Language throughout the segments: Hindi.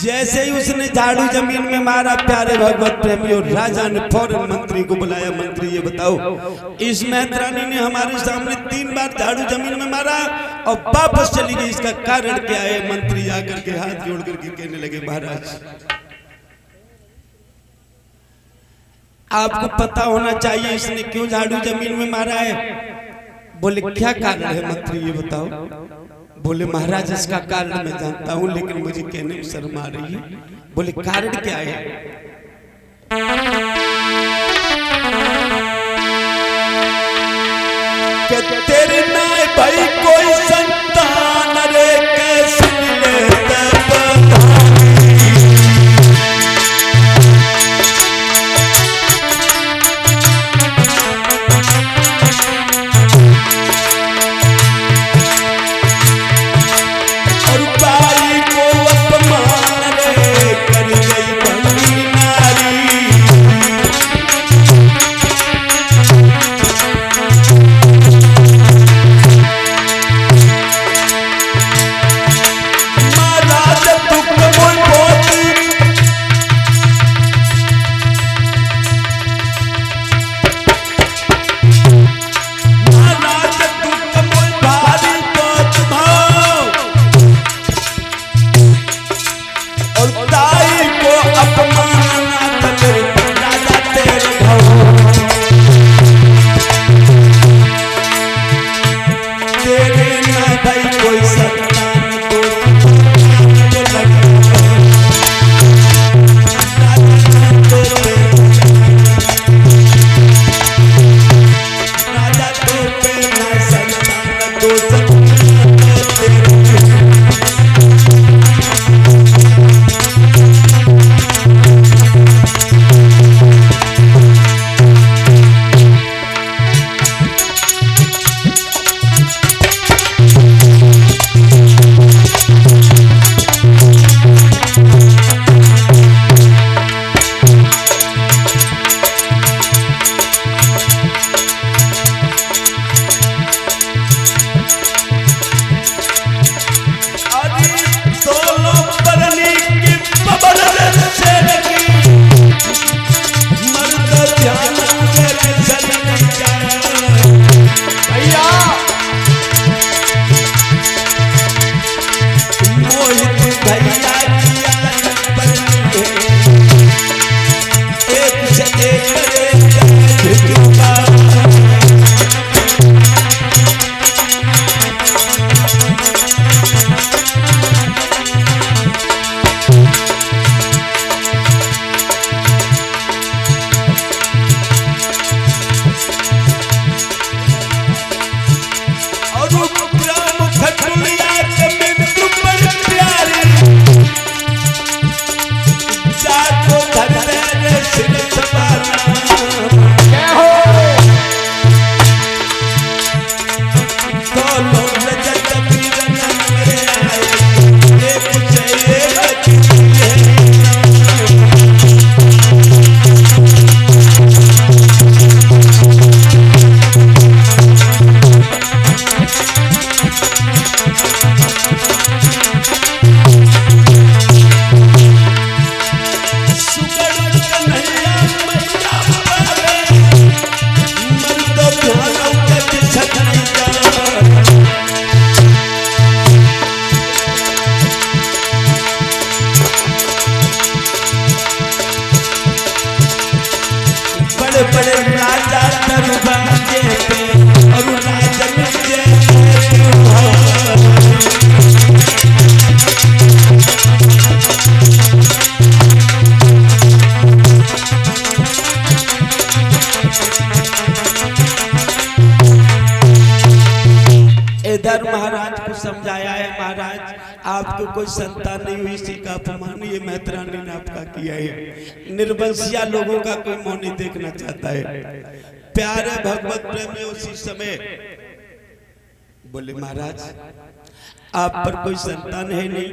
जैसे ही उसने झाड़ू जमीन में मारा प्यारे भगवत प्रेमी, और राजा ने फौरन मंत्री को बुलाया। मंत्री ये बताओ, इस मेहतरानी ने हमारे सामने 3 बार झाड़ू जमीन में मारा और वापस चली गई, इसका कारण क्या है? मंत्री आकर के हाथ जोड़ करके कहने लगे, महाराज आपको पता होना चाहिए इसने क्यों झाड़ू जमीन में मारा है। बोले क्या कारण है मंत्री ये बताओ। बोले महाराज इसका कारण मैं जानता हूं, लेकिन मुझे कहने में शर्म आ रही है। बोले कारण क्या है? कि तेरे नाय भाई कोई संतान रे कैसे मिले महाराज को समझाया है, महाराज आपको कोई संतान नहीं हुई, इसी का अपमान ये मेहतरानी ने आपका किया है। निर्वंशिया लोगों का कोई मुंह नहीं देखना चाहता है। प्यारे भगवत प्रेमी उसी समय बोले महाराज आप पर कोई संतान है नहीं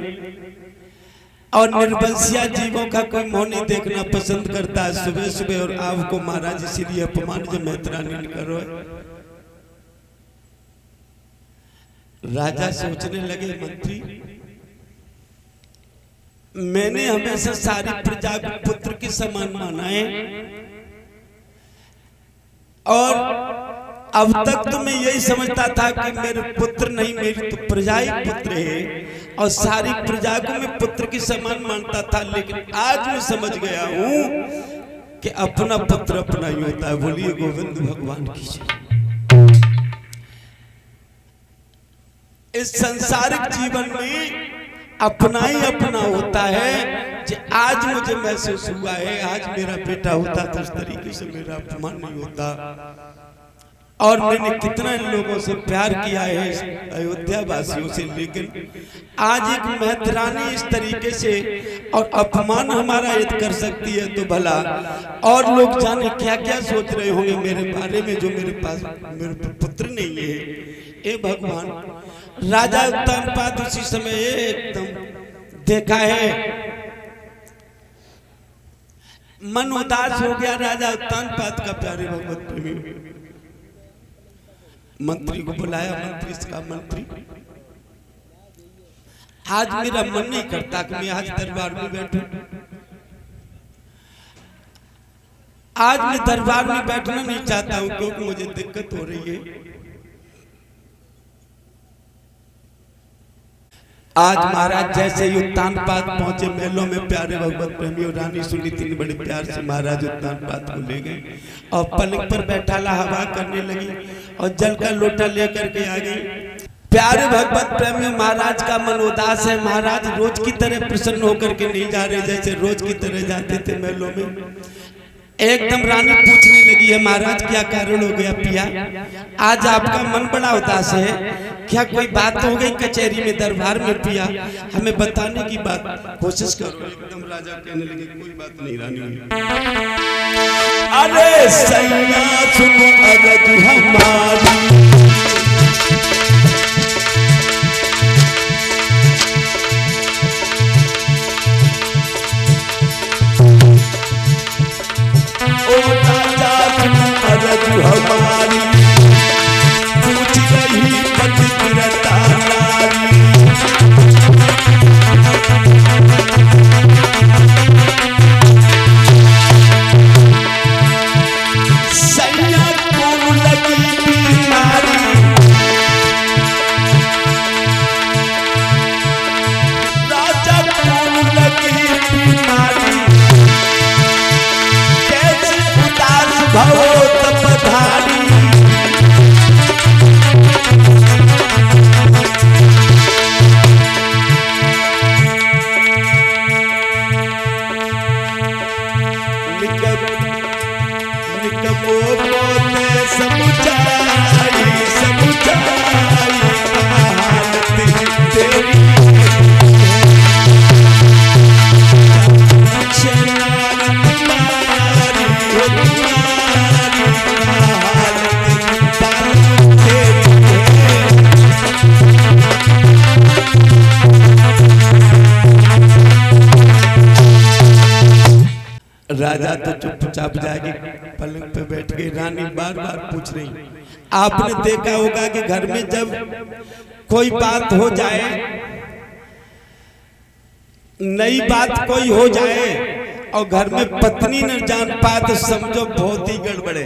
और निर्वंशिया जीवों का कोई मुंह नहीं देखना पसंद करता है सुबह सुबह, और आपको महाराज इसीलिए अपमान जो मेहतरानी ने करो है। राजा सोचने लगे मंत्री मैंने हमेशा सारी प्रजा को पुत्र के समान माना है, और अब तक तो मैं यही समझता था कि मेरे पुत्र नहीं, मेरी तो प्रजा ही पुत्र है, और सारी प्रजा को मैं पुत्र के समान मानता था। लेकिन आज मैं समझ गया हूं कि अपना पुत्र अपना ही होता है। बोलिए गोविंद भगवान की जय। इस संसारिक जीवन में अपना ही अपना होता है। कि आज मुझे महसूस हुआ है, आज मेरा बेटा होता तो उस तरीके से मेरा अपमान नहीं होता। और मैंने कितना लोगों से प्यार किया है, अयोध्या वासियों से, लेकिन आज एक महतरानी इस तरीके से और अपमान हमारा यदि कर सकती है तो भला और लोग जाने क्या क्या सोच रहे होंगे मेरे बारे में, जो मेरे पास मेरे पुत्र नहीं है। ए भगवान, राजा उत्तानपाद उसी समय एकदम देखा है, मन उदास हो गया राजा उत्तानपाद का। प्यारे भगवत प्रेमी, मंत्री को बुलाया, मंत्री का मंत्री, आज मेरा मन नहीं करता कि मैं आज दरबार में बैठूं। आज मैं दरबार में बैठना नहीं चाहता हूं, क्योंकि मुझे दिक्कत हो रही है। आज महाराज जैसे ही उत्तानपाद पहुंचे महलों में, प्यारे भगवत प्रेमी और रानी सुनीति ने बड़े प्यार से महाराज उत्तानपाद को ले गए और पलंग पर बैठाला हवा करने लगी और जल का लोटा लेकर के आ गई। प्यारे भगवत प्रेमी, महाराज का मन उदास है। महाराज रोज की तरह प्रसन्न होकर के नहीं जा रहे, जैसे रोज की तरह जाते थे महलों में। एकदम रानी पूछने लगी है, महाराज क्या कारण हो गया पिया, आज आपका मन बड़ा उदास है, क्या कोई बात हो गई कचहरी में, दरबार में पिया, हमें बताने की बात कोशिश करो। एकदम राजा कहने लगे, कोई बात नहीं रानी। अरे सैया सुनो अरज हमारी, हमारी पूछ रही पतिव्रता नारी। सैया को लगी बीमारी, राजा को लगी बीमारी, कैसे उदास भवो तपधारी। निकमो पोते समुझाई समुझाई हालत तेरी, राजा तो चुपचाप जाके पलंग पे बैठ गई। रानी बार बार पूछ रही, आपने देखा होगा कि घर में जब कोई बात हो जाए, नई बात कोई हो जाए और घर में पत्नी न जान पाए तो समझो बहुत ही गड़बड़े।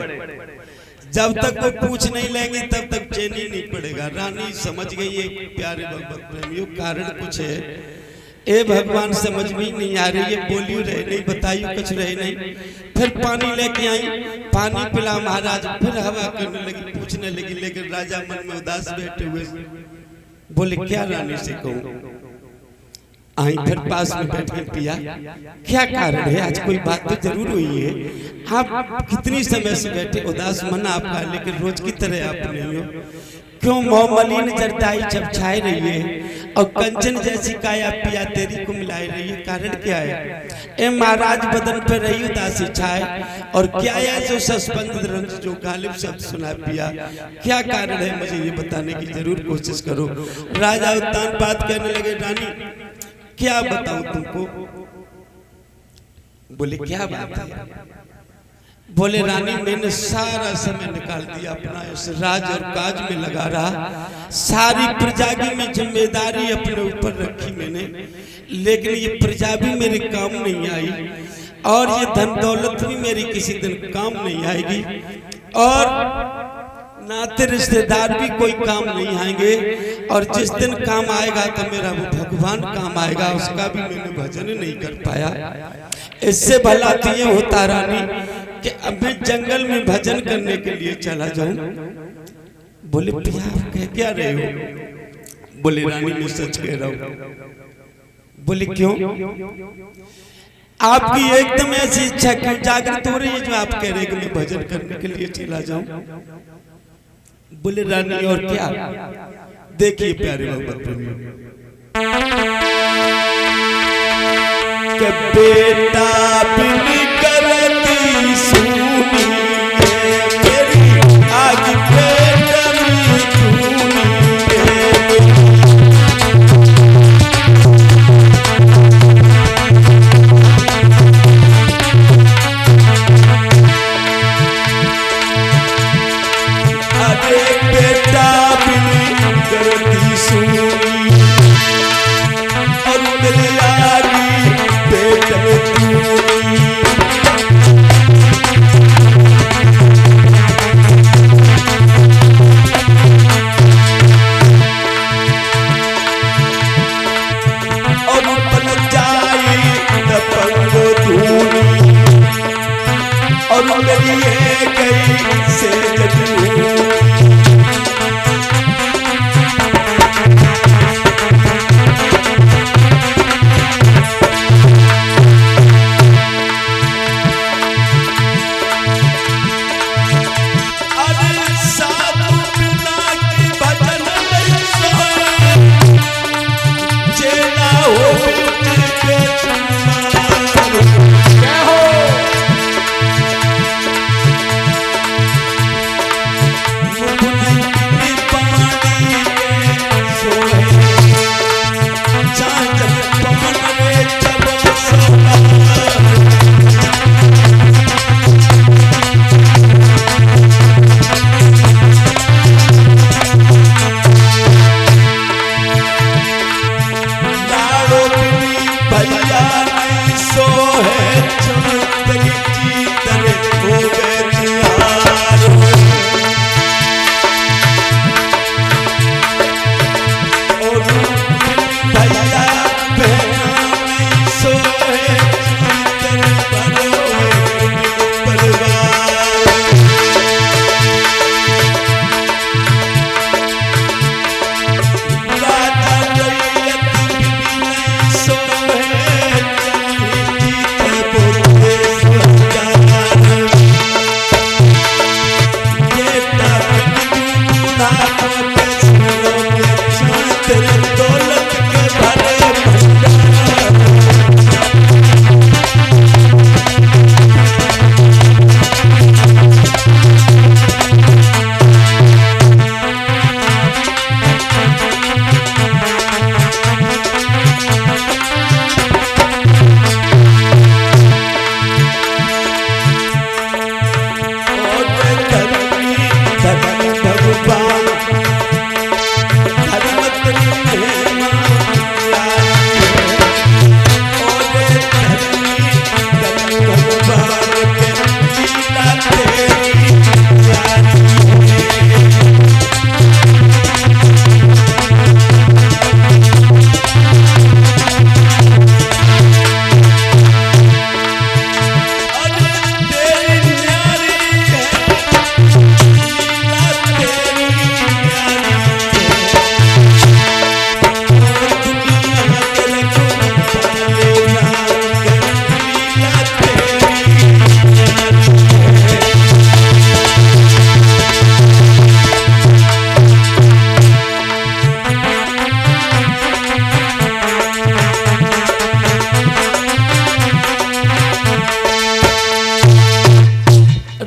जब तक वो पूछ नहीं लेंगे तब तक चैन ही नहीं पड़ेगा। रानी समझ गई है प्यारे भगवत प्रेमियों, कारण कुछ है। ए भगवान समझ में नहीं आ रही है, बोलियो रहे नहीं, बताइयो कुछ रहे नहीं। फिर पानी लेके आई, पानी पिला महाराज, फिर हवा करने लगी, पूछने लगी। लेकिन राजा मन में उदास बैठे हुए बोले, क्या रानी से कहूं। आई फिर पास में बैठ के पिया, क्या कारण है, आज कोई बात तो जरूर हुई है। आप कितनी समय से बैठे, उदास मन आपका, लेकिन रोज की तरह आप नहीं हो। क्यों मोह मलिन जरदाई छाए रही है और कंचन जैसी काया पिया तेरी को मिलाई रही है, कारण क्या है। ए महाराज बदन पर रही उदासी छाए, और क्या है जो सस्पेंद रंग जो गालिब शब्द सुना पिया, क्या कारण है, मुझे ये बताने की जरूर कोशिश करो। राजा उत्तानपाद कहने लगे, रानी क्या बताऊं तुमको। बोले क्या बात है। बोले रानी मैंने सारा समय निकाल दिया अपना इस राज और काज में लगा रहा, सारी प्रजा की मैं जिम्मेदारी अपने ऊपर रखी मैंने, लेकिन ये प्रजा भी मेरे काम नहीं आई और ये धन दौलत भी मेरी किसी दिन काम नहीं आएगी और नाते रिश्तेदार भी कोई काम नहीं आएंगे और जिस दिन काम आएगा तो मेरा वो भगवान काम आएगा, उसका भी मैंने भजन नहीं कर पाया। इससे भला तो ये होता रानी कि अब मैं जंगल में भजन करने के लिए चला जाऊं। बोले पिया आप कह क्या रहे हो? बोले रानी मैं सच कह रहा हूं। बोले क्यों? आपकी एकदम ऐसी इच्छा क्यों जागृत हो रही है जो आप कह रहे हैं कि मैं भजन करने के लिए चला जाऊं? बोले रानी और क्या? देखिए प्यारे बाबा के बेटा बिन करती सुनी मेरी आज बेटा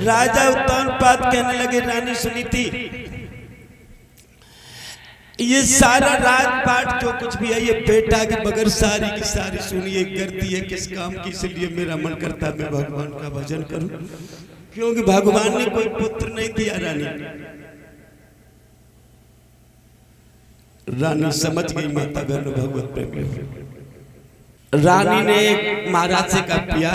राजा उत्तानपाद कहने लगे रानी सुनी थी ये सारा राजपाट जो कुछ भी है ये बेटा के बगैर सारी की सारी सुनिए करती है किस काम की, इसलिए मेरा मन करता है मैं भगवान का भजन करूं। क्योंकि भगवान ने कोई पुत्र नहीं दिया रानी। रानी समझ गई माता गण भगवत प्रेमी। रानी ने एक महाराज से कहा पिया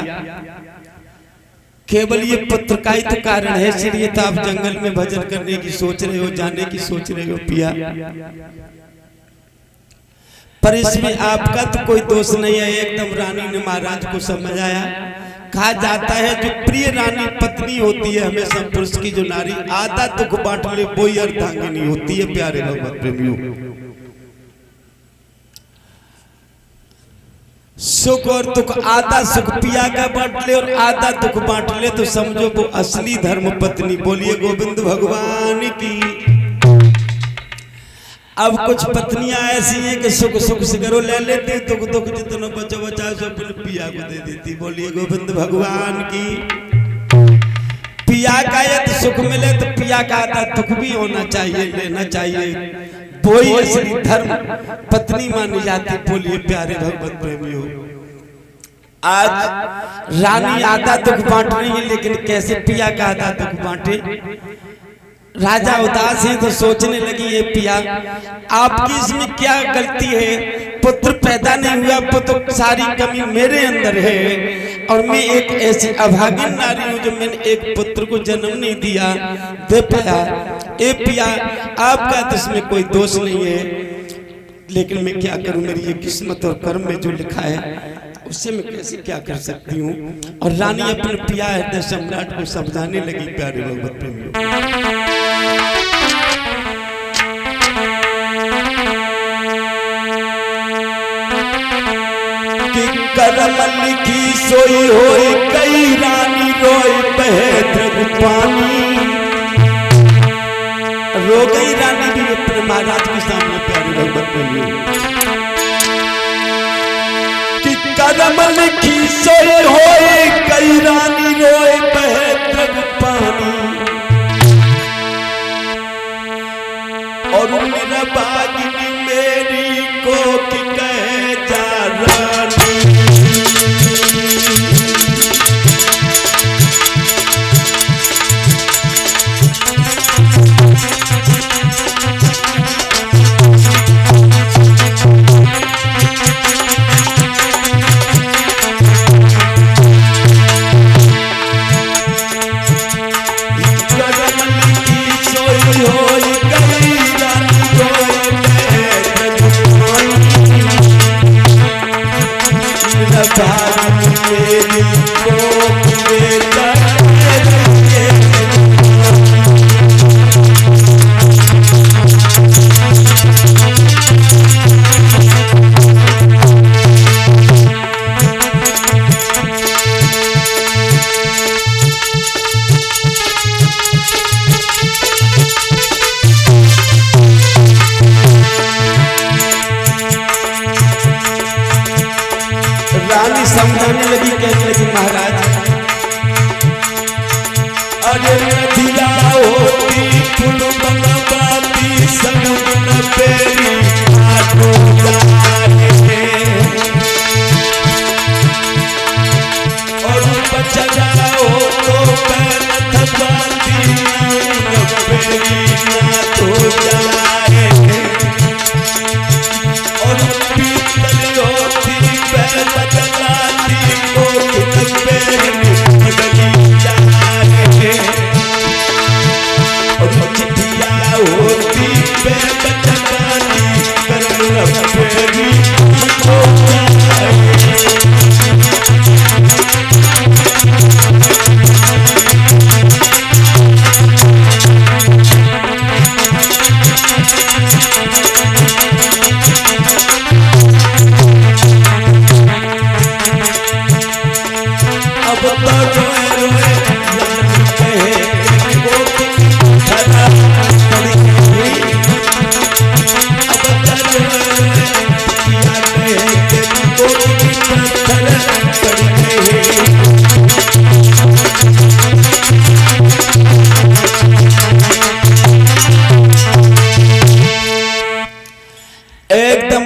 केवल ये पुत्र का ही तो कारण है, इसलिए तो आप जंगल में भजन करने की सोच रहे हो, जाने की सोच रहे हो पिया, पर इसमें आपका तो कोई दोष नहीं है। एकदम रानी ने महाराज को समझाया। कहा जाता है जो प्रिय रानी पत्नी होती है हमेशा पुरुष की, जो नारी आधा दुख बांट ले वही अर्धांगिनी होती है। प्यारे भगवत प्रेमियों, सुख और दुख, आधा सुख पिया का बांट ले और आधा दुख बांट ले तो समझो वो असली धर्म पत्नी। बोलिए गोविंद भगवान की। अब कुछ पत्नियां ऐसी हैं कि सुख सुख से करो ले लेते, दुख दुख जितना बचा बचा सब पिया को दे देती। बोलिए गोविंद भगवान की। पिया का यदि सुख मिले तो पिया का आधा दुख भी होना चाहिए, लेना चाहिए, वही असली धर्म पत्नी मानी जाती। बोलिए प्यारे भगवत प्रेमियों, आज रानी आधा दुख बांट रही है, लेकिन कैसे पिया का आधा दुख बांटे। राजा उदास है तो सोचने लगी ये पिया आपकी इसमें क्या गलती है, पुत्र पैदा नहीं हुआ, पुत्र सारी कमी मेरे अंदर है और मैं एक ऐसी अभागिन नारी हूं जो मैंने एक पुत्र को जन्म नहीं दिया दे पाया। ए पिया आपका तो इसमें कोई दोष नहीं है, लेकिन मैं क्या करूं, मेरी ये किस्मत और कर्म में जो लिखा है उससे मैं कैसे क्या कर सकती हूँ। और रानी अपने पिया हृदय सम्राट को समझाने लगी। प्यारे भगवत प्रेमियों, करम लिखी सोई होई कई रानी रोई बहे द्रग पानी। रो गई रानी भी अपने महाराज के सामने। प्यारे भगवत प्रेमियों, कि करम लिखी सोई होई कई रानी रोई बहे द्रग पानी, और मेरा भागिनी मेरी को कि कहे जा रानी। रानी समझाने लगी, कहने लगी महाराज अरे नदिया होती फुल बनवाती समुद्र पेरी आठो जाने, और बचरा हो तो पैर थकाती पेरी ना तो जाए, और पीतल होती पैर थकाती को कितने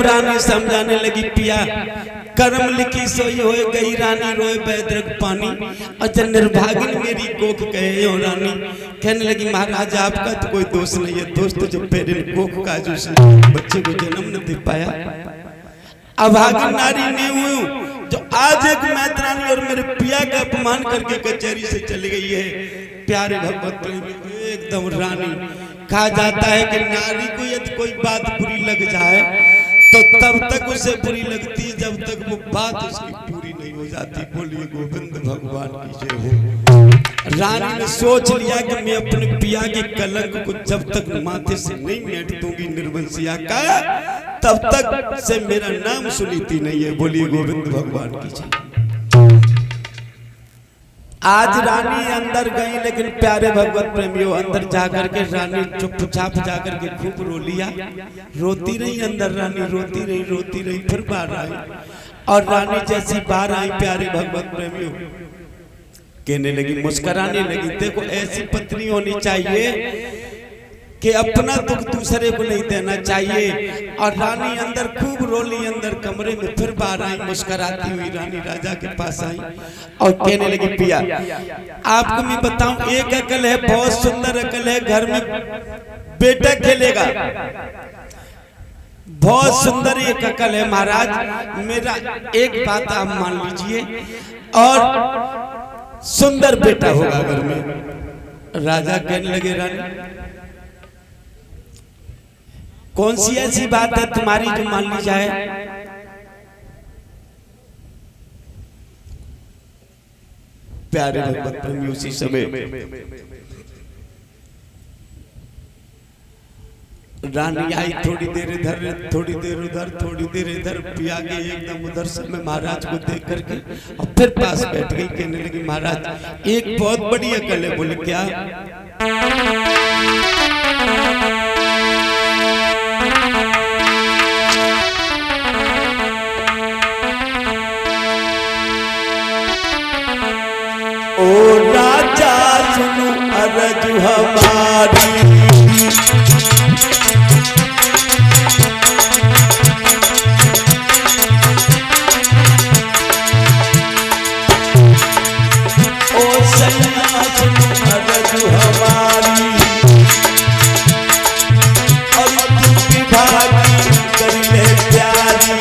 एकदम रानी समझाने लगी, पिया कर्म लिखी सोई होए गई रानी रोए बैद्रक पानी। अच्छा निर्भागिन मेरी कोख कहे हो रानी। कहने लगी महाराज आपका तो कोई दोष नहीं है, दोस्त तो जो पेरेंट कोख का जो बच्चे को जन्म न दे पाया। अभागिन नारी नहीं हूँ जो आज एक मैत्रानी और मेरे पिया का अपमान करके कचहरी से चली गई है। प्यारे भगवत एकदम रानी। कहा जाता है कि नारी को यदि कोई बात बुरी लग जाए तो तब तक उसे बुरी लगती है जब तक वो बात उसकी पूरी नहीं हो जाती। बोलिए गोविंद भगवान की जय हो। रानी ने सोच लिया कि मैं अपने पिया के कलंक को जब तक माथे से नहीं मिट दूंगी निर्वंशिया का, तब तक से मेरा नाम सुनीति नहीं है। बोलिए गोविंद भगवान की जय। आज रानी अंदर गई, लेकिन प्यारे भगवत प्रेमियों अंदर जाकर के रानी चुपचाप जाकर के खूब रो लिया। रोती रही अंदर रानी, रोती रही फिर बाहर आई। और रानी जैसी बाहर आई प्यारे भगवत प्रेमियों कहने लगी, मुस्कुराने लगी, देखो ऐसी पत्नी होनी चाहिए कि अपना दुख दूसरे को नहीं देना चाहिए। और रानी अंदर खूब रोली, अंदर कमरे में फिर बाहर आई मुस्कुराती हुई रानी राजा के पास आई और कहने लगी, पिया आपको मैं बताऊं एक अकल है, बहुत सुंदर अकल है, घर में बेटा खेलेगा, बहुत सुंदर एक अकल है महाराज। मेरा एक बात आप मान लीजिए और सुंदर बेटा होगा घर में। राजा कहने लगे, रानी कौन सी ऐसी बात है तुम्हारी जो मान ली जाए? प्यारे भगवत प्रेमी उसी समय रानी आई, थोड़ी देर इधर, थोड़ी देर उधर, थोड़ी देर इधर, पिया के एकदम उधर समय महाराज को देख करके और फिर पास बैठ गई। कहने लगी, महाराज एक बहुत बड़ी अकल है। बोले क्या? ओ राजा सुनो अरज हमारी, ओ सैया सुनो अरज हमारी, और तुम विभागी कर ले प्यारी।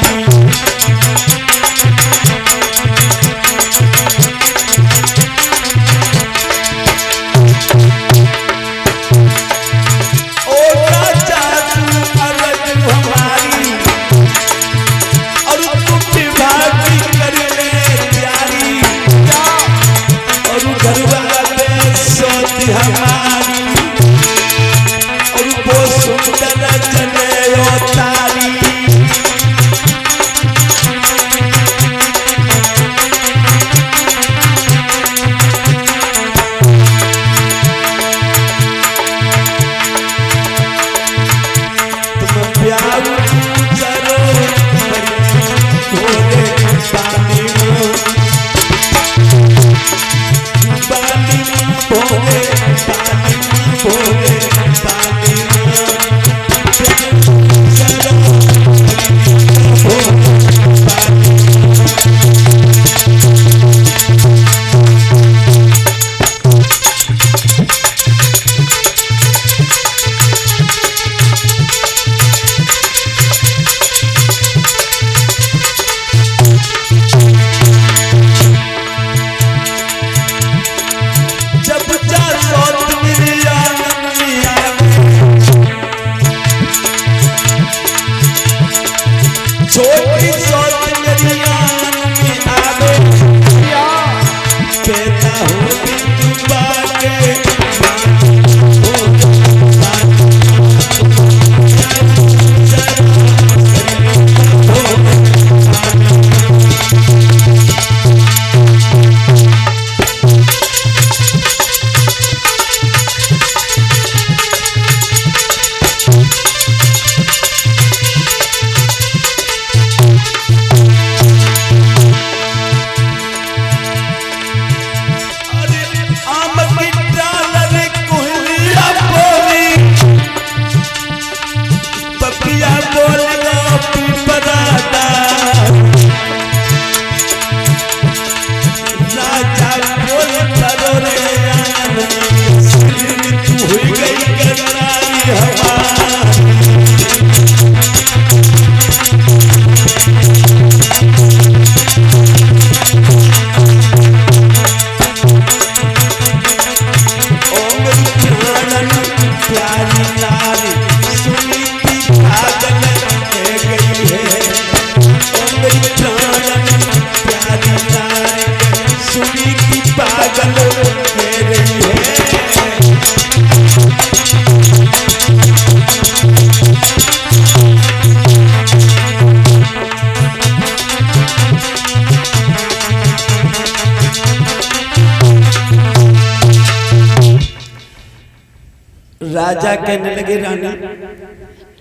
राजा कहने लगे रानी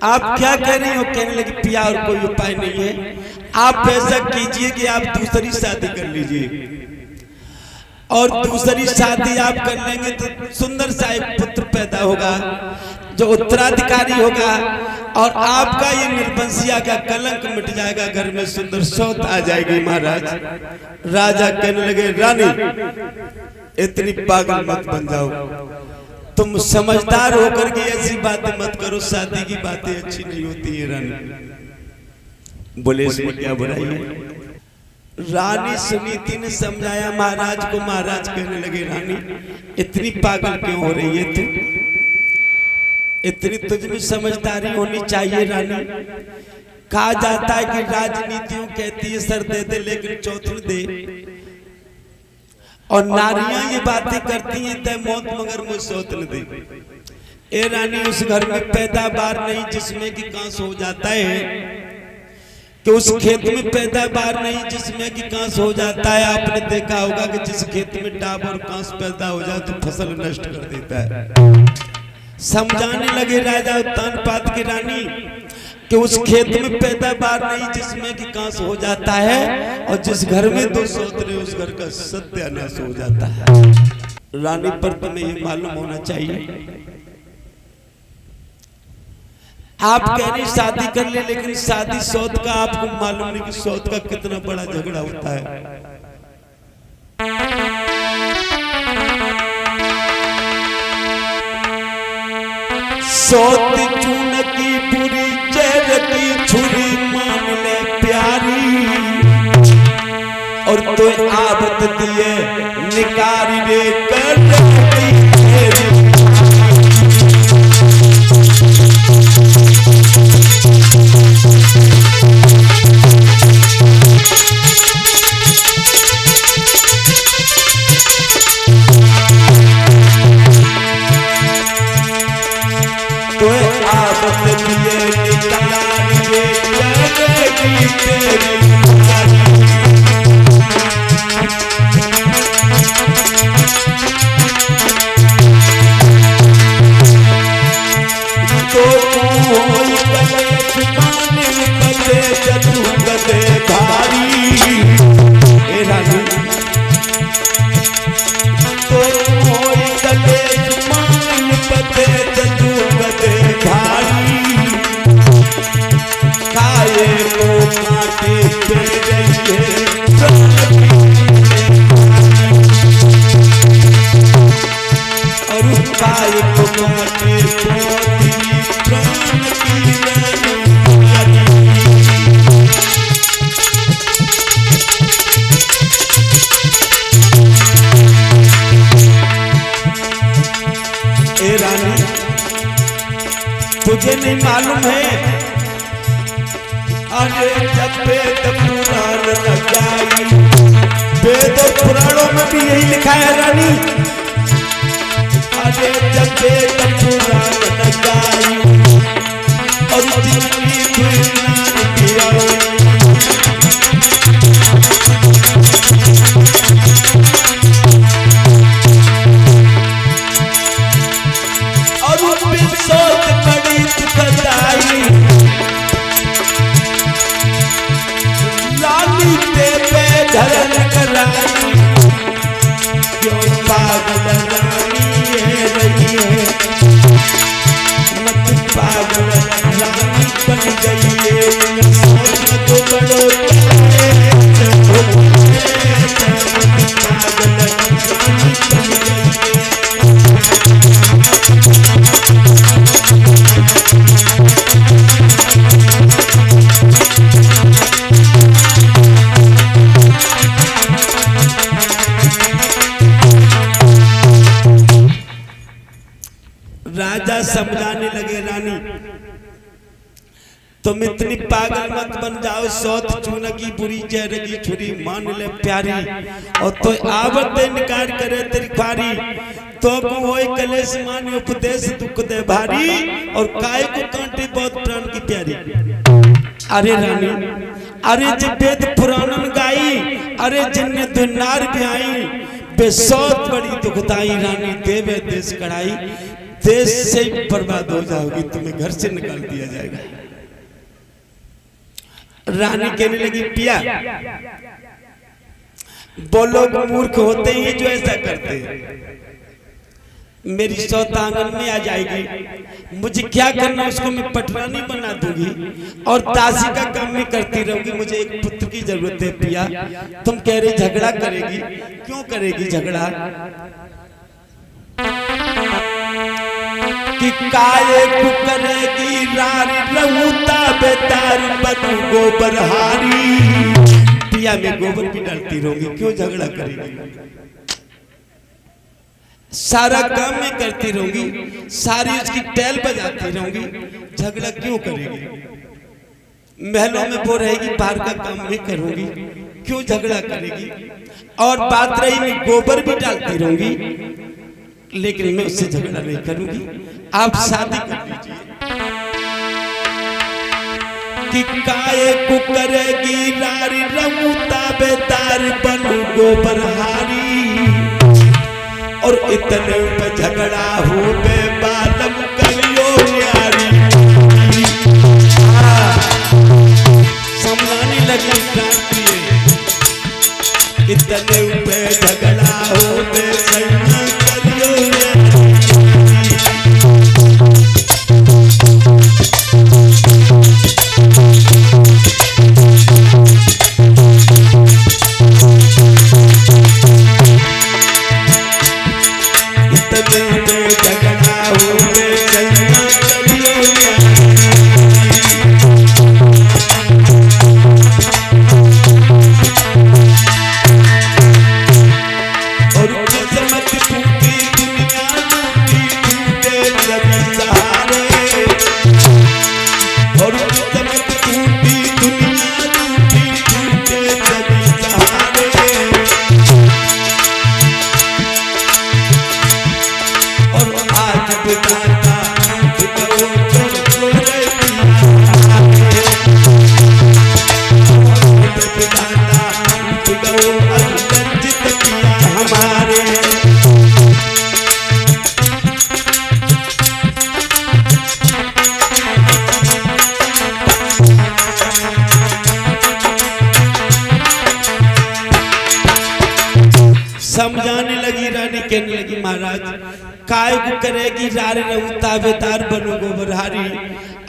आप क्या कह रही हो? कहने लगी पिया और कोई उपाय नहीं है, आप ऐसा कीजिए कि आप दूसरी शादी कर लीजिए और दूसरी शादी आप कर लेंगे तो सुंदर सा एक पुत्र पैदा होगा जो उत्तराधिकारी होगा और आपका ये निर्वंशिया का कलंक मिट जाएगा, घर में सुंदर सौत आ जाएगी। महाराज राजा कहने लगे रानी इतनी पागल मत बन जाओ, तुम समझदार होकर के ऐसी बातें मत करो, शादी की बातें अच्छी नहीं होती है रानी। बोले इसमें क्या बुराई है? रानी सुनीति ने समझाया महाराज को। महाराज कहने लगे रानी इतनी पागल क्यों हो रही है तू? इतनी तुझ में समझदारी होनी चाहिए रानी। कहा जाता है कि राजनीतियों कहती है सर दे दे लेकिन चौथड़ दे, और नारियां ये बातें करती हैं तय मौत मगर मुझ सौतन दे। ए रानी उस घर में पैदावार नहीं जिसमें कि कांस हो जाता है, कि उस खेत में पैदावार नहीं जिसमें कि कांस हो जाता है। आपने देखा होगा कि जिस खेत में डाब और कांस पैदा हो जाए तो फसल नष्ट कर देता है। समझाने लगे राजा उत्तानपाद की रानी कि उस खेत में पैदावार नहीं जिसमें कि कांस हो जाता है, और जिस घर में दो सौतरे उस घर का सत्यानाश हो जाता है। रानी पर तुम्हें ये मालूम होना चाहिए। आप कह रही शादी कर ले, लेकिन शादी सौत का आपको मालूम नहीं कि सौत का कितना बड़ा झगड़ा होता है। सौत चून की पूरी चेर की छुरी मान ले प्यारी, और तो आबत दिए निकारी रे कर तुझे नहीं मालूम है? अरे जब वेद पुराण लगाई, वेद और पुराणों में भी यही लिखा है रानी। अरे जब वेद पुराण लगाई और जिंदगी किया राजा समझाने लगे रानी तुम इतनी पागल मत बन जाओ, सौत चून की बुरी जहर की छुरी मान ले प्यारी, और तो आवत निकार करे तेरी ख्वारी, तो होए कलेश माने उपदेश दुख दे भारी, और काय को कांटे बहुत प्राण की प्यारी। अरे रानी अरे जब वेद पुराणन गाई, अरे जिनने दुनार भी आई बेसौत बड़ी दुखदाई, रानी देवे देश कढ़ाई देश से ही बर्बाद हो जाओगी, तुम्हें घर से निकाल दिया जाएगा। रानी कहने लगी पिया, वो लोग मूर्ख होते हैं जो ऐसा करते हैं। मेरी सौत आंगन में आ जाएगी, मुझे क्या करना, उसको मैं पटरानी बना दूंगी और दासी का काम भी करती रहूंगी। मुझे एक पुत्र की जरूरत है पिया। तुम कह रही झगड़ा करेगी, क्यों करेगी झगड़ा? कि काये को करेगी रारी रहुता बेतार बनू गोबर हारी। पिया में गोबर भी डालती रहूंगी, क्यों झगड़ा करेगी? सारा काम में करती रहूंगी, सारी उसकी टैल बजाती रहूंगी, झगड़ा क्यों करेगी? महलों में वो रहेगी, बाहर का काम में करूंगी, क्यों झगड़ा करेगी? और बात रही मैं गोबर भी डालती रहूंगी, लेकिन मैं उससे झगड़ा नहीं करूंगी। आप शादी कर लीजिए। कि काये को करेगी रारी रमुता बेतार बनू गोबर हारी। और इतने पे झगड़ा हो बे बालम करियो न्यारी। समझाने लगी क्रांति, इतने पे झगड़ा हो बे सैया करियो न्यारी। समझाने लगी रानी, कहने लगी महाराज काय को करेगी रारी रहुता बेतार बनू गोबरहारी।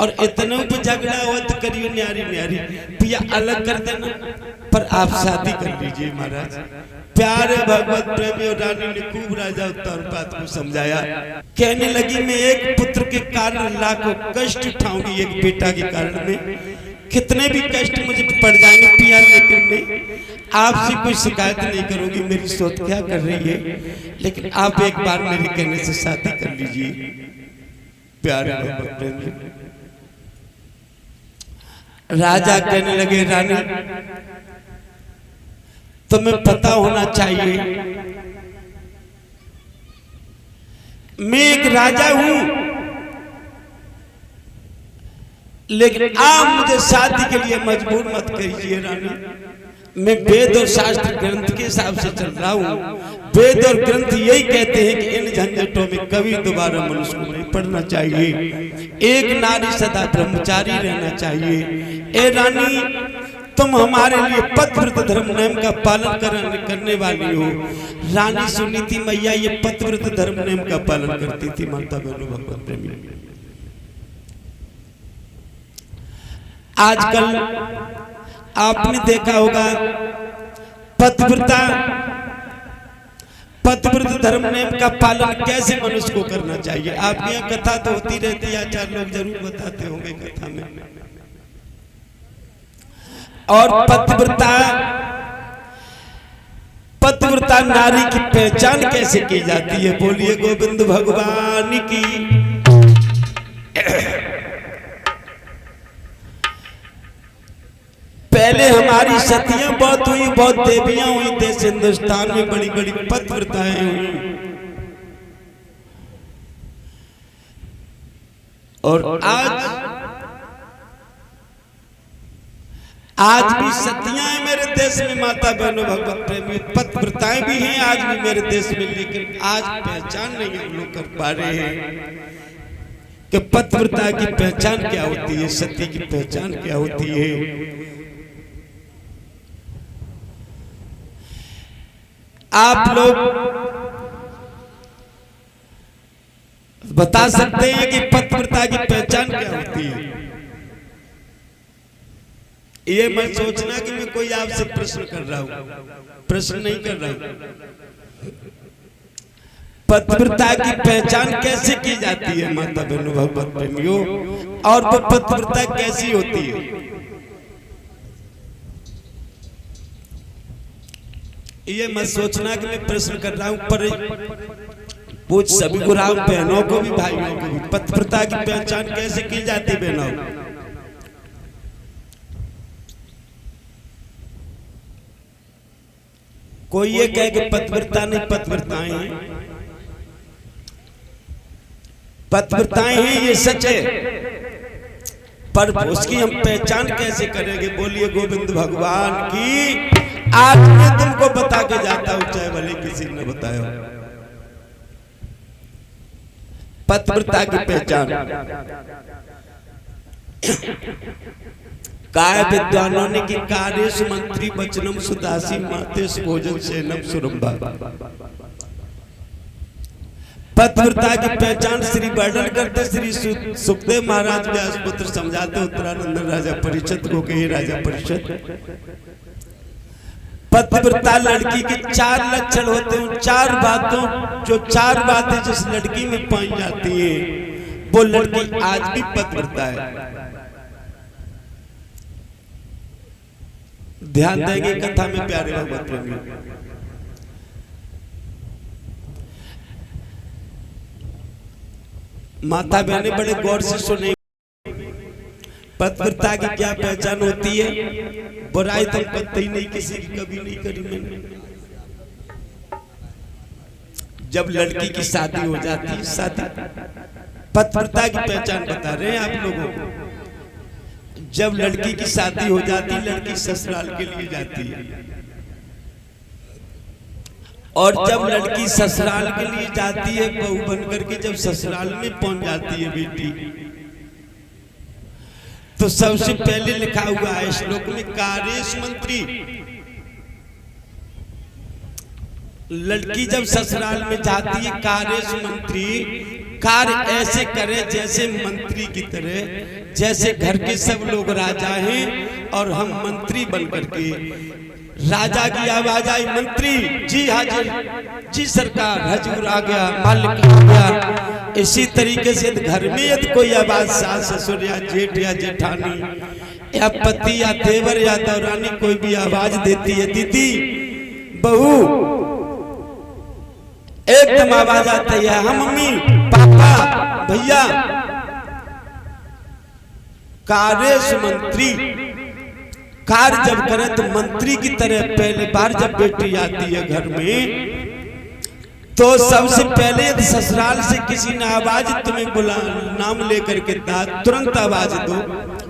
और इतना पे झगड़ा हो तो करियो न्यारी न्यारी। पिया अलग कर देना, पर आप शादी कर लीजिए महाराज। प्यारे भगवत प्रेमी और रानी ने खूब राजा उत्तानपाद को समझाया। कहने लगी मैं एक पुत्र के कारण लाखों कष्ट उठाऊंगी, एक बेटा के कारण में कितने भी कष्ट मुझे पड़ जाएंगे पिया, लेकिन मैं आपसे कोई शिकायत नहीं करूंगी। मेरी सोच क्या कर रही है, लेकिन आप एक बार मेरे कहने से शादी कर लीजिए। प्यारे भगवत प्रेमी राजा कहने लगे रानी तुम्हें पता होना चाहिए मैं एक राजा हूं, लेकिन आप मुझे शादी के लिए मजबूर मत कीजिए रानी। मैं वेद और शास्त्र ग्रंथ के हिसाब से चल रहा हूँ। वेद और ग्रंथ यही कहते हैं कि इन झंझटों में कभी दोबारा मनुष्य को नहीं पड़ना चाहिए। एक नारी सदा ब्रह्मचारी रहना चाहिए। ए रानी तुम हमारे लिए पतिव्रत धर्म नियम का पालन करने वाली हो। रानी सुनी थी मैया ये पतिव्रत धर्म नियम का पालन करती थी। माता बहनों भगवत प्रेमी आजकल आपने देखा होगा पतिव्रत धर्म नियम का पालन कैसे मनुष्य को करना चाहिए। आपके यहाँ कथा तो होती रहती है, आचार्य लोग जरूर बताते होंगे कथा में। और पतिव्रता नारी की पहचान कैसे की जाती है, बोलिए गोविंद भगवान की। पहले हमारी सतियां बहुत हुई, बहुत देवियां हुई देश हिंदुस्तान में, बड़ी बड़ी पतिव्रताएं हुई। और आज भी सतियां हैं मेरे देश में, माता बहनों भगवत प्रेमी पतिव्रताएं भी हैं आज भी मेरे देश में, लेकिन आज पहचान नहीं हम लोग कर पा रहे हैं कि पतिव्रता की पहचान क्या होती है, सती की पहचान क्या होती है। आप लोग बता सकते हैं कि पतिव्रता की पहचान क्या होती है? ये मत सोचना कि मैं कोई आपसे प्रश्न कर रहा हूं, प्रश्न नहीं कर रहा हूं। पतिव्रता की पहचान कैसे की जाती है माता बहनों भगवत प्रेमियों, और वो पतिव्रता कैसी होती है? ये मत सोचना कि मैं प्रश्न कर रहा हूं, पर पूछ सभी गुराओं बहनों को भी भाइयों को भी, पतिव्रता की पहचान कैसे की जाती है बहनों? कोई ये कहे कि पतिव्रता नहीं, पतिव्रताएं हैं, पतिव्रताएं हैं, ये सच है, पर उसकी हम पहचान कैसे करेंगे? बोलिए गोविंद भगवान की। आज मैं तुमको बता के जाता हूं, चाहे भले किसी ने बताया। पतिव्रता की पहचान काय विद्वानों ने की कार्येषु मंत्री वचनम सुदासी मातेश भोजन सेनम सुरंभा। पतिव्रता की पहचान श्री वर्णन करते श्री सुखदेव महाराज व्यासपुत्र समझाते उत्तरानंद राजा परीक्षित को कहे, राजा परीक्षित पतिव्रता लड़की के 4 लक्षण होते हैं, 4 बातों, जो 4 बातें जिस लड़की में पाई जाती है वो लड़की आज भी पतिव्रता है। ध्यान देंगे कथा में प्यारे भगवत प्रेमी। माता बहने बड़े गौर से सुने, पतिव्रता की क्या पहचान होती है? बुराई तो कतई नहीं किसी की कभी नहीं करी मैंने। जब लड़की की शादी हो जाती है, शादी पतिव्रता की पहचान बता रहे हैं आप लोगों को। जब लड़की की शादी हो जाती, लड़की ससुराल के लिए जाती है, और जब लड़की ससुराल के लिए जाती है बहू बनकर के, जब ससुराल में पहुंच जाती है बेटी, तो सबसे पहले लिखा हुआ है श्लोक में कार्येषु मंत्री। लड़की जब ससुराल में जाती है, कार्येषु मंत्री, कार्य ऐसे करे जैसे मंत्री की तरह, जैसे घर के सब लोग राजा हैं और हम मंत्री बनकर के। राजा की आवाज आई, मंत्री जी हाजिर, जी सरकार, हजूर आ गया, मालिक आ गया। इसी तरीके से घर में यदि कोई आवाज सास ससुर या जेठ या जेठानी या पति या देवर या दौरानी कोई भी आवाज देती है, दीदी बहू, एकदम आवाज आती है, हम मम्मी पापा भैया। कार्येषु मंत्री, कार्य जब करे तो मंत्री की तरह पहले बार जब बेटी आती है घर में, तो सबसे पहले यदि ससुराल से किसी ने आवाज तुम्हें बुला, नाम लेकर के तुरंत आवाज दो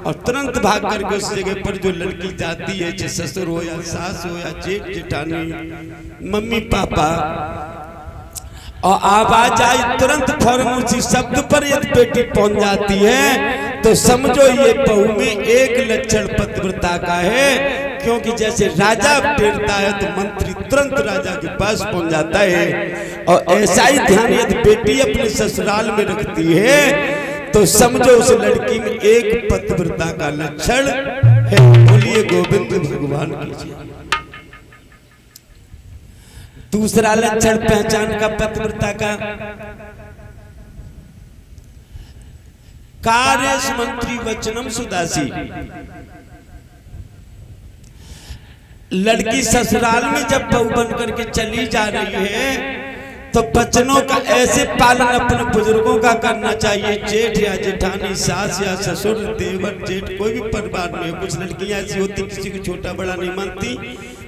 और तुरंत भाग करके उस जगह पर जो लड़की जाती है, चाहे ससुर हो या सास हो या जेठ जेठानी, मम्मी पापा, और आवाज आई तुरंत फौरन उसी शब्द पर यदि बेटी पहुंच जाती है, तो समझो ये बहू में एक लक्षण पतिव्रता का है। क्योंकि जैसे राजा टेरता है तो मंत्री तुरंत राजा के पास पहुंच जाता है, और ऐसा ही ध्यान यदि बेटी अपने ससुराल में रखती है तो समझो उस लड़की में एक पतिव्रता का लक्षण है। बोलिए गोविंद भगवान की। दूसरा लक्षण पहचान का पतिव्रता का, कार्येषु मंत्री वचनम सुदासी। लड़की ससुराल में जब बहू बन करके चली जा रही है तो वचनों का ऐसे पालन अपने बुजुर्गों का करना चाहिए। जेठ या जेठानी, सास या ससुर, देवर जेठ, कोई भी परिवार में कुछ लड़कियां ऐसी होती किसी को छोटा बड़ा नहीं मानती,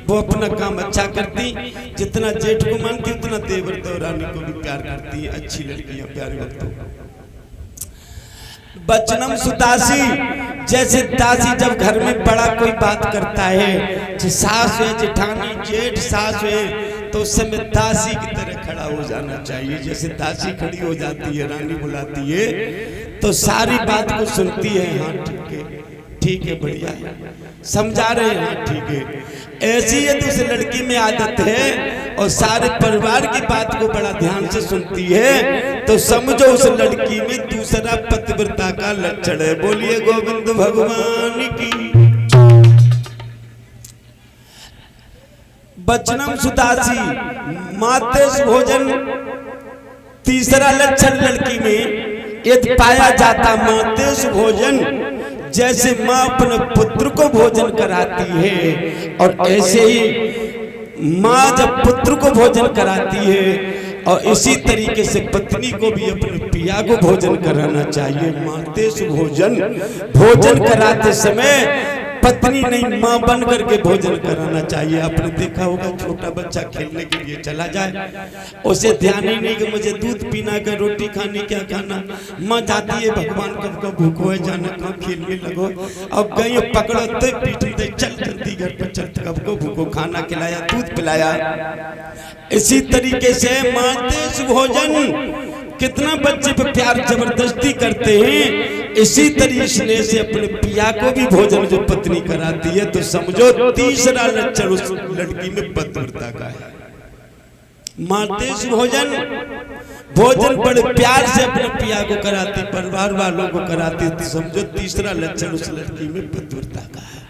वो अपना काम अच्छा करती, जितना जेठ को मानती उतना देवर दौरानी को भी प्यार करती है। अच्छी लड़कियां प्यारे भक्तों, बचनम सुदासी, जैसे दासी जब घर में बड़ा कोई बात करता है, सास है, जेठानी, जेठ, सास है, तो उस समय दासी की तरह खड़ा हो जाना चाहिए। जैसे दासी खड़ी हो जाती है, रानी बुलाती है तो सारी बात को सुनती है, हाँ ठीक है, ठीक है, बढ़िया है, समझा रहे हैं, हाँ ठीक है। ऐसी ये तो उस लड़की में आदत है और सारे परिवार की बात को बड़ा ध्यान से सुनती है, तो समझो उस लड़की में दूसरा पतिव्रता का लक्षण है। बोलिए गोविंद भगवान की। बचनम सुदासी, मातेश भोजन, तीसरा लक्षण लड़की में यदि पाया जाता मातेश भोजन, जैसे माँ अपने पुत्र को भोजन कराती है और ऐसे ही माँ जब पुत्र को भोजन कराती है और इसी तरीके से पत्नी को भी अपने पिया को भोजन कराना चाहिए। मातेश भोजन, भोजन कराते समय पत्नी नहीं माँ बन करके भोजन कराना चाहिए। आपने देखा होगा छोटा बच्चा खेलने के लिए चला जाए, उसे ध्यान ही नहीं कि मुझे दूध पीना का, रोटी खानी, क्या खाना, माँ जाती है भगवान कब कब भूखो है, जाना कहाँ खेल में लगो, अब गई पकड़ो तो पीट दे, चल जल्दी घर पर चल, कब को भूखो, खाना खिलाया, दूध पिलाया। इसी तरीके से मातेश भोजन, कितना बच्चे पे प्यार जबरदस्ती करते हैं, इसी तरीके से अपने पिया को भी भोजन जो पत्नी कराती है, तो समझो तीसरा लक्षण उस लड़की में पतिव्रता का है। मातेश भोजन, भोजन बड़े प्यार से अपने पिया को कराती, परिवार वालों को कराती, तो समझो तीसरा लक्षण उस लड़की में पतिव्रता का है।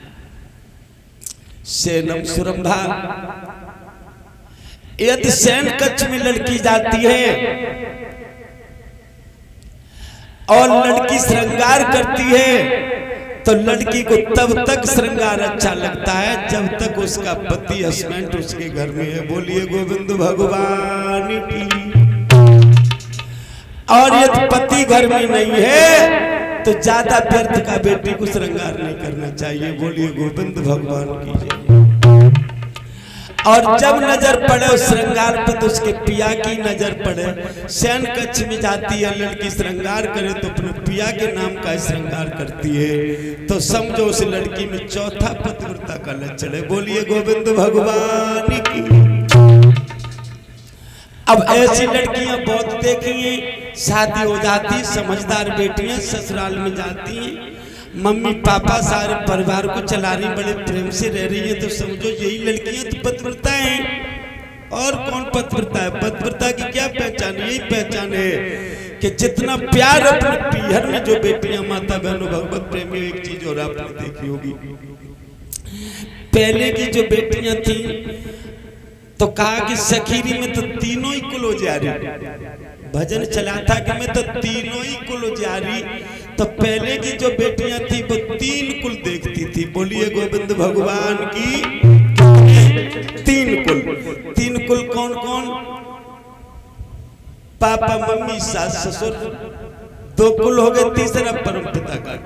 सेनम सुरंभा, यदि सैन कक्ष में लड़की जाती है और लड़की श्रृंगार करती है, तो लड़की को तब तक श्रृंगार अच्छा लगता है जब तक उसका पति हस्बैंड उसके घर में है। बोलिए गोविंद भगवान की। और यदि पति घर में नहीं है तो ज्यादा व्यर्थ का बेटी को श्रृंगार नहीं करना चाहिए। बोलिए गोविंद भगवान की जय। और जब नजर पड़े उस श्रृंगार पर तो उसके पिया की नजर पड़े। शयन कक्ष में जाती है लड़की, श्रृंगार करे तो अपने पिया के नाम का श्रृंगार करती है, तो समझो उस लड़की में चौथा पतिव्रता का लक्षण है। बोलिए गोविंद भगवान की। अब ऐसी लड़कियां बहुत देखी हैं, शादी हो जाती, समझदार बेटियां ससुराल में जाती हैं, मम्मी पापा सारे परिवार को चला रही, बड़े प्रेम से रह रही है, तो समझो यही लड़कियां तो पतिव्रता हैं। और कौन पतिव्रता है? पतिव्रता की क्या पहचान? यही पहचान है कि जितना प्यार अपने पीहर में जो बेटियां, माता बहनों, भगवत प्रेमी, एक चीज और आपने देखी होगी, पहले की जो बेटियां थी तो कहा कि सखीरी में तो तीनों ही कुल जा रही, भजन चला था कि मैं तो तीनों ही कुल जा रही। तो पहले की जो बेटियां थी वो तीन कुल देखती थी। बोलिए गोविंद भगवान की। तीन कुल। तीन कुल कौन कौन? पापा मम्मी सास ससुर, दो कुल हो गए, तीसरा परम पिता का।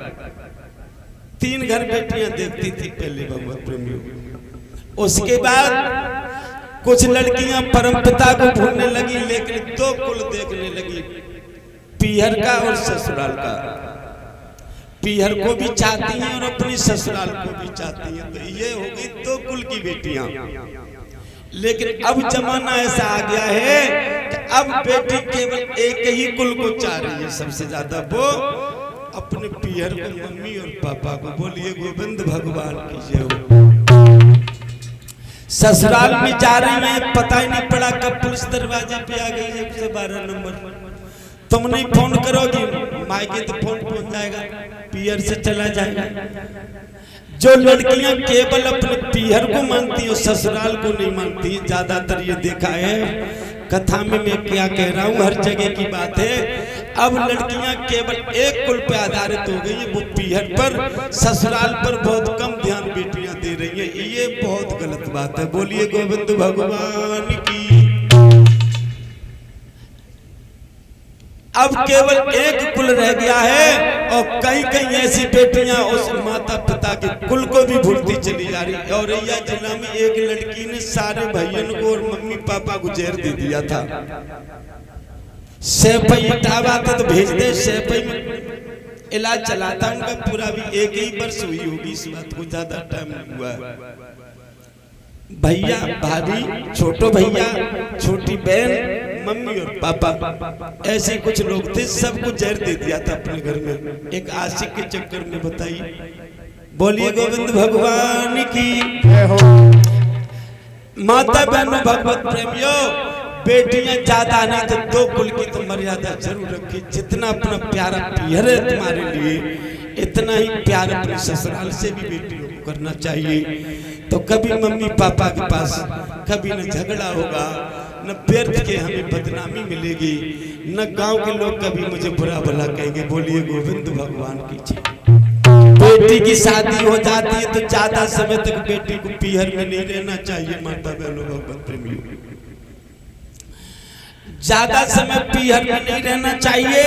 तीन घर बेटियां देखती थी पहले भगवत प्रेमियों। उसके बाद कुछ लड़कियां परमपिता को भूलने लगी, लेकिन दो कुल देखने लगी, पीहर का और ससुराल का। पीहर को भी चाहती हैं और अपनी ससुराल को भी चाहती हैं। तो ये हो गई दो कुल की बेटियां। लेकिन अब जमाना ऐसा आ गया है कि अब बेटी केवल एक ही कुल को चाह रही है सबसे ज्यादा, वो अपने पीहर को, मम्मी और पापा को। बोलिए गोविंद भगवान की जय हो। ससुराल में जा रही है, पता ही नहीं पड़ा कब पुलिस दरवाजे पे आ गई। 112 नंबर। तुम नहीं फोन करोगी, मायके तो फोन पहुंच जाएगा, पीहर से चला जाएगा। जो लड़कियां केवल अपने पीहर को मानती हैं, ससुराल को नहीं मानती, ज्यादातर ये देखा है। कथा में मैं क्या कह रहा हूँ, हर जगह की बात है। अब लड़कियां केवल एक कुल पे आधारित हो गई है, वो पीहर पर, ससुराल पर बहुत कम ध्यान बेटियां दे रही हैं। ये बहुत गलत बात है। बोलिए गोविंद भगवान की। अब केवल एक कुल रह गया है और कई कई ऐसी बेटियां उस माता पिता के कुल को भी भूलती चली जा रही। और औरैया जिला में एक लड़की ने सारे भाइयों को और मम्मी पापा को जहर दे दिया था। सेपई इटावा तो भेज दे, सेपई में इलाज चला था उनका, पूरा भी 1 ही वर्ष हुई होगी, इस बात को ज्यादा टाइम नहीं हुआ। भैया, भाभी, छोटो भैया, छोटी बहन, मम्मी और पापा, ऐसे कुछ लोग थे, सबको जहर दे दिया था अपने घर में, एक आशिक के चक्कर में। बताइए, बोलिए गोविंद भगवान की जय हो। माता बहनों, भगवत प्रेमियों, बेटियां ज्यादा नहीं तो 2 कुल की तो मर्यादा जरूर रखी। जितना अपना प्यारा पियर है तुम्हारे लिए, इतना ही प्यार अपने ससुराल से भी बेटियों को करना चाहिए। तो कभी मम्मी पापा के पास कभी न झगड़ा होगा, न व्यर्थ के हमें बदनामी मिलेगी, न गांव के लोग कभी मुझे बुरा भला कहेंगे। बोलिए गोविंद भगवान की जय। बेटी की शादी हो जाती है तो ज्यादा समय तक बेटी को पीहर में नहीं रहना चाहिए। माता बहनों, भगवत प्रेमियों, ज्यादा समय पीहर में नहीं रहना चाहिए,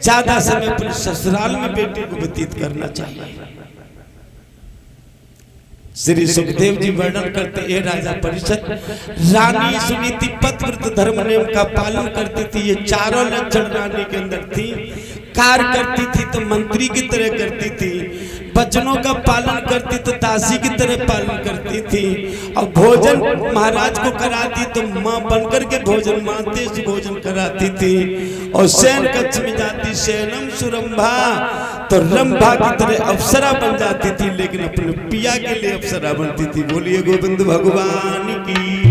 ज्यादा समय अपने ससुराल में बेटी को व्यतीत करना चाहिए। श्री सुखदेव जी वर्णन करते हैं, राजा परिषद, रानी सुनीति पतिव्रत धर्म नियम का पालन करती थी। ये चारों लक्षण रानी के अंदर थी। कार्य करती थी तो मंत्री की तरह करती थी, वचनों का पालन करती तो दासी की तरह पालन करती थी, और भोजन महाराज को कराती तो माँ बनकर के भोजन, माते से भोजन कराती थी। और शयन कक्ष में जाती, शयनम सुरंभा, तो रंभा की तरह अप्सरा बन जाती थी, लेकिन अपने पिया के लिए अप्सरा बनती थी। बोलिए गोविंद भगवान की